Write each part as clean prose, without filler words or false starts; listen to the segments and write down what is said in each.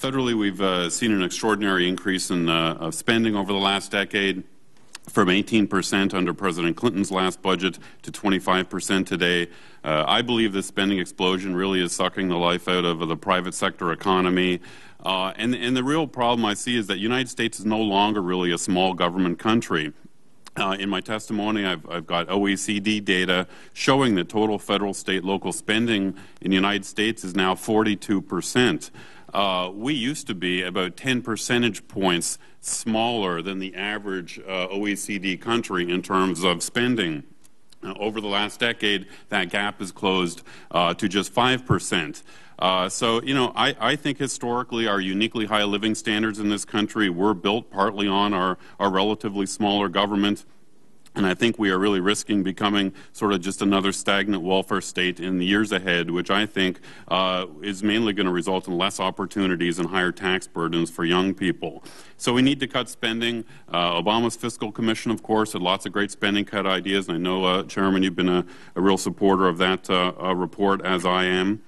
Federally, we've seen an extraordinary increase in of spending over the last decade, from 18% under President Clinton's last budget to 25% today. I believe this spending explosion really is sucking the life out of the private sector economy. And the real problem I see is that the United States is no longer really a small government country. In my testimony, I've got OECD data showing that total federal, state, local spending in the United States is now 42%. We used to be about 10 percentage points smaller than the average OECD country in terms of spending. Over the last decade, that gap has closed to just 5%. So, you know, I think historically our uniquely high living standards in this country were built partly on our relatively smaller government. And I think we are really risking becoming sort of just another stagnant welfare state in the years ahead, which I think is mainly going to result in less opportunities and higher tax burdens for young people. So we need to cut spending. Obama's Fiscal Commission, of course, had lots of great spending cut ideas. And I know, Chairman, you've been a real supporter of that report, as I am.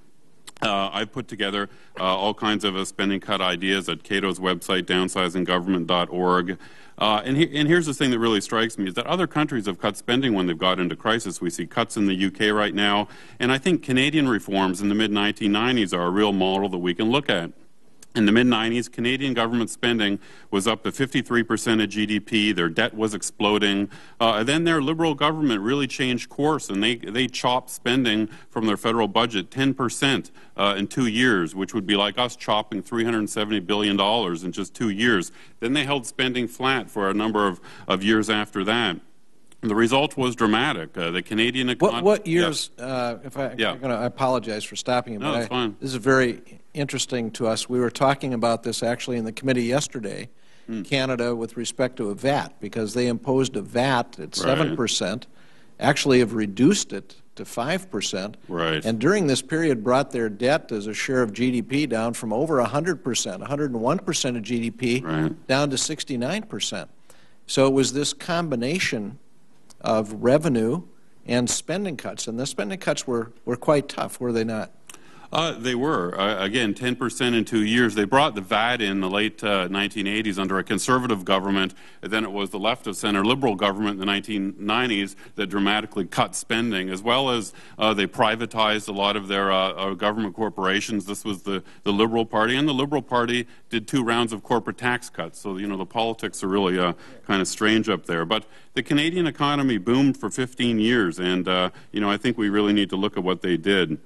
I've put together all kinds of spending cut ideas at Cato's website, downsizinggovernment.org. And here's the thing that really strikes me is that other countries have cut spending when they've got into crisis. We see cuts in the UK right now. And I think Canadian reforms in the mid-1990s are a real model that we can look at. In the mid-90s, Canadian government spending was up to 53% of GDP. Their debt was exploding. Then their Liberal government really changed course, and they chopped spending from their federal budget 10% in 2 years, which would be like us chopping $370 billion in just 2 years. Then they held spending flat for a number of years after that. The result was dramatic. The Canadian economy. What years? Yeah. I apologize for stopping you. No, that's fine. This is very interesting to us. We were talking about this actually in the committee yesterday. Canada, with respect to a VAT, because they imposed a VAT at 7%, actually have reduced it to 5%. Right. And during this period, brought their debt as a share of GDP down from over 100%, 101% of GDP, down to 69%. So it was this combination of revenue and spending cuts, and the spending cuts were quite tough, were they not? They were. Again, 10% in 2 years. They brought the VAT in the late 1980s under a conservative government, and then it was the left of center Liberal government in the 1990s that dramatically cut spending, as well as they privatized a lot of their government corporations. This was the Liberal Party, and the Liberal Party did 2 rounds of corporate tax cuts. So, you know, the politics are really kind of strange up there. But the Canadian economy boomed for 15 years, and, you know, I think we really need to look at what they did.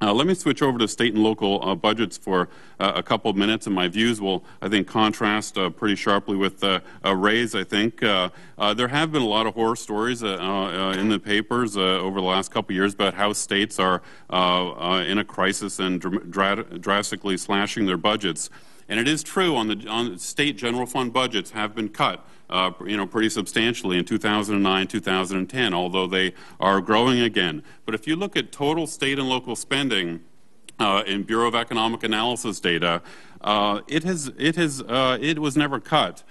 Let me switch over to state and local budgets for a couple of minutes, and my views will, I think, contrast pretty sharply with Ray's, I think. There have been a lot of horror stories in the papers over the last couple of years about how states are in a crisis and drastically slashing their budgets. And it is true, on the state general fund budgets have been cut, you know, pretty substantially in 2009, 2010, although they are growing again. But if you look at total state and local spending in Bureau of Economic Analysis data, it was never cut.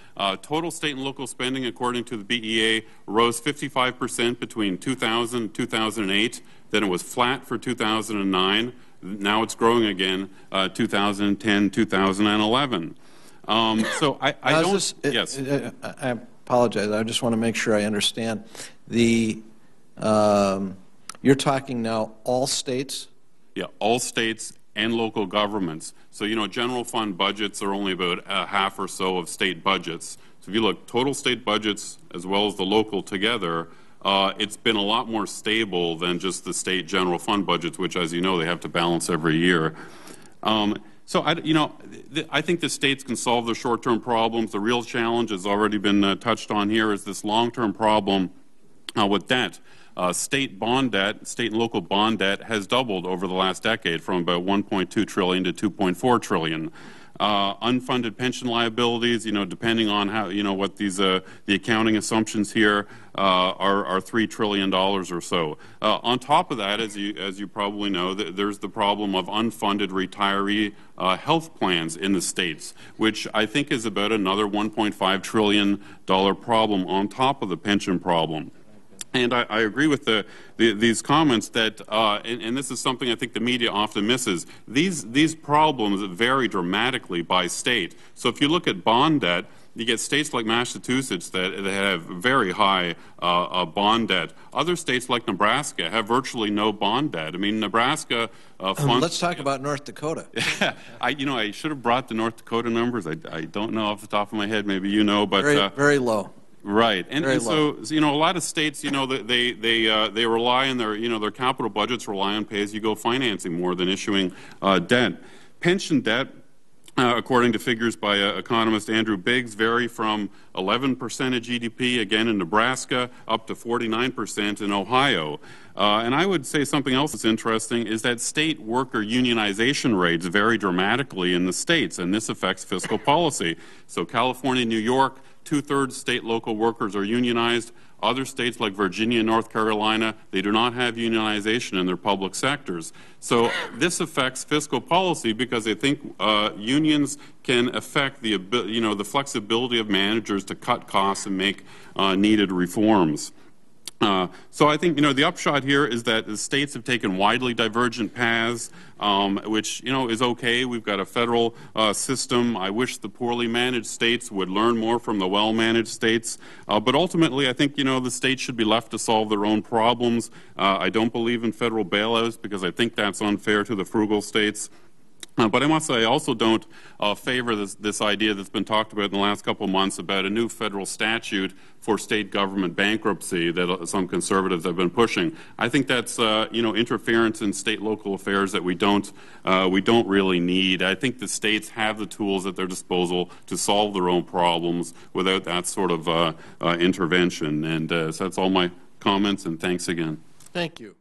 Total state and local spending, according to the BEA, rose 55% between 2000 and 2008. Then it was flat for 2009. Now it's growing again, 2010, 2011. So I don't. Yes. I apologize. I just want to make sure I understand. You're talking now all states? Yeah, all states and local governments. So, you know, general fund budgets are only about half or so of state budgets. So if you look total state budgets as well as the local together, it's been a lot more stable than just the state general fund budgets, which, as you know, they have to balance every year. So, I think the states can solve their short-term problems. The real challenge has already been touched on here is this long-term problem with debt. State bond debt, state and local bond debt has doubled over the last decade from about $1.2 trillion to $2.4 trillion. Unfunded pension liabilities, you know, depending on how, you know, what these the accounting assumptions here are $3 trillion or so. On top of that, as you probably know, there's the problem of unfunded retiree health plans in the states, which I think is about another $1.5 trillion problem on top of the pension problem. And I agree with these comments that, and this is something I think the media often misses, these problems vary dramatically by state. So if you look at bond debt, you get states like Massachusetts that have very high bond debt. Other states like Nebraska have virtually no bond debt. I mean, Nebraska funds... Let's talk about North Dakota. I should have brought the North Dakota numbers. I don't know off the top of my head. Maybe you know, but... Very low. Right, and so a lot of states, they rely on their capital budgets rely on pay-as-you-go financing more than issuing debt. Pension debt, according to figures by economist Andrew Biggs, vary from 11% of GDP, again in Nebraska, up to 49% in Ohio. And I would say something else that's interesting is that state worker unionization rates vary dramatically in the states, and this affects fiscal policy. So California, New York, 2/3 state local workers are unionized. Other states like Virginia and North Carolina, they do not have unionization in their public sectors. So this affects fiscal policy because I think unions can affect the flexibility of managers to cut costs and make needed reforms. So I think, the upshot here is that the states have taken widely divergent paths, which, is okay. We've got a federal system. I wish the poorly managed states would learn more from the well-managed states. But ultimately, I think, the states should be left to solve their own problems. I don't believe in federal bailouts because I think that's unfair to the frugal states. But I must say I also don't favor this idea that's been talked about in the last couple of months about a new federal statute for state government bankruptcy that some conservatives have been pushing. I think that's interference in state local affairs that we don't really need. I think the states have the tools at their disposal to solve their own problems without that sort of intervention. And so that's all my comments, and thanks again. Thank you.